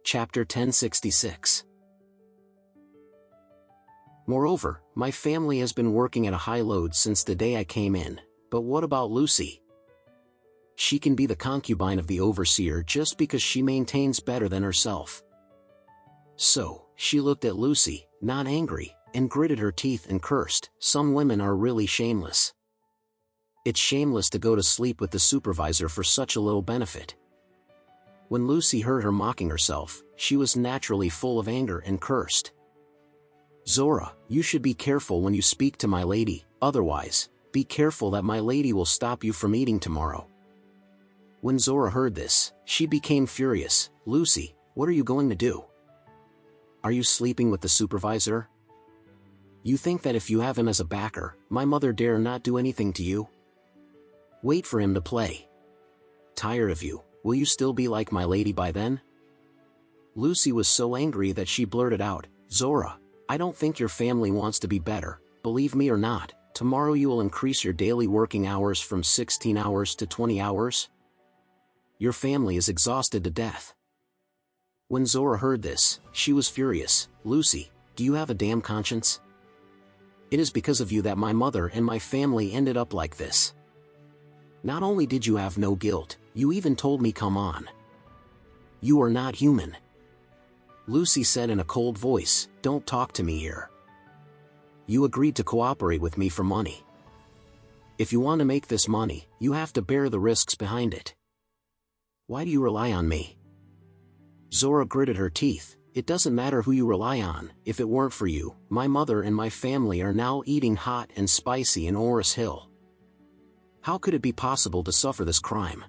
Chapter 1066. Moreover, my family has been working at a high load since the day I came in, but what about Lucy? She can be the concubine of the overseer just because she maintains better than herself. So, she looked at Lucy, not angry, and gritted her teeth and cursed, "Some women are really shameless. It's shameless to go to sleep with the supervisor for such a little benefit." When Lucy heard her mocking herself, she was naturally full of anger and cursed. "Zora, you should be careful when you speak to my lady, otherwise, be careful that my lady will stop you from eating tomorrow." When Zora heard this, she became furious. "Lucy, what are you going to do? Are you sleeping with the supervisor? You think that if you have him as a backer, my mother dare not do anything to you? Wait for him to play. Tired of you, will you still be like my lady by then?" Lucy was so angry that she blurted out, "Zora, I don't think your family wants to be better. Believe me or not, tomorrow you will increase your daily working hours from 16 hours to 20 hours. Your family is exhausted to death." When Zora heard this, she was furious. "Lucy, do you have a damn conscience? It is because of you that my mother and my family ended up like this. Not only did you have no guilt, you even told me come on. You are not human." Lucy said in a cold voice, "Don't talk to me here. You agreed to cooperate with me for money. If you want to make this money, you have to bear the risks behind it. Why do you rely on me?" Zora gritted her teeth. "It doesn't matter who you rely on. If it weren't for you, my mother and my family are now eating hot and spicy in Oris Hill. How could it be possible to suffer this crime?"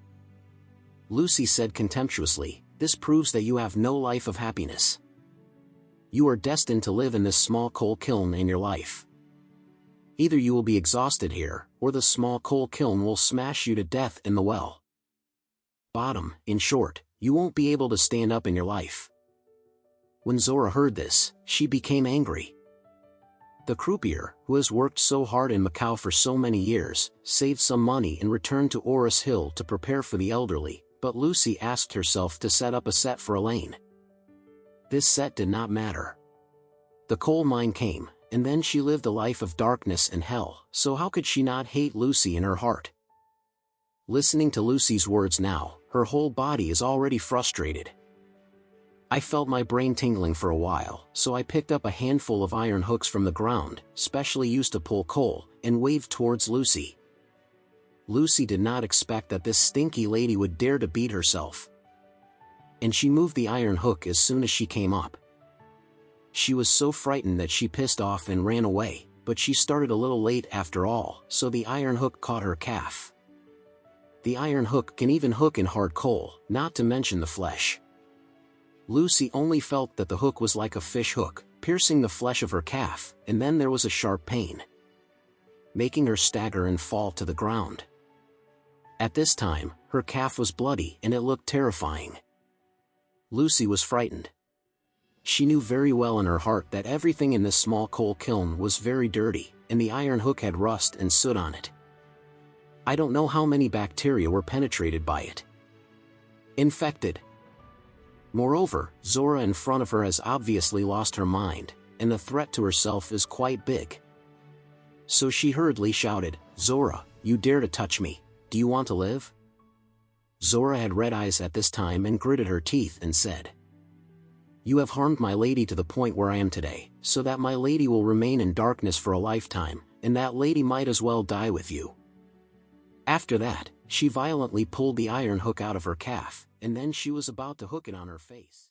Lucy said contemptuously, "This proves that you have no life of happiness. You are destined to live in this small coal kiln in your life. Either you will be exhausted here, or the small coal kiln will smash you to death in the well. Bottom, in short, you won't be able to stand up in your life." When Zora heard this, she became angry. The croupier, who has worked so hard in Macau for so many years, saved some money and returned to Oris Hill to prepare for the elderly, but Lucy asked herself to set up a set for Elaine. This set did not matter. The coal mine came, and then she lived a life of darkness and hell, so how could she not hate Lucy in her heart? Listening to Lucy's words now, her whole body is already frustrated. I felt my brain tingling for a while, so I picked up a handful of iron hooks from the ground, specially used to pull coal, and waved towards Lucy. Lucy did not expect that this stinky lady would dare to beat herself. And she moved the iron hook as soon as she came up. She was so frightened that she pissed off and ran away, but she started a little late after all, so the iron hook caught her calf. The iron hook can even hook in hard coal, not to mention the flesh. Lucy only felt that the hook was like a fish hook, piercing the flesh of her calf, and then there was a sharp pain, making her stagger and fall to the ground. At this time, her calf was bloody and it looked terrifying. Lucy was frightened. She knew very well in her heart that everything in this small coal kiln was very dirty, and the iron hook had rust and soot on it. I don't know how many bacteria were penetrated by it. Infected. Moreover, Zora in front of her has obviously lost her mind, and the threat to herself is quite big. So she hurriedly shouted, "Zora, you dare to touch me, do you want to live?" Zora had red eyes at this time and gritted her teeth and said, "You have harmed my lady to the point where I am today, so that my lady will remain in darkness for a lifetime, and that lady might as well die with you." After that, she violently pulled the iron hook out of her calf, and then she was about to hook it on her face.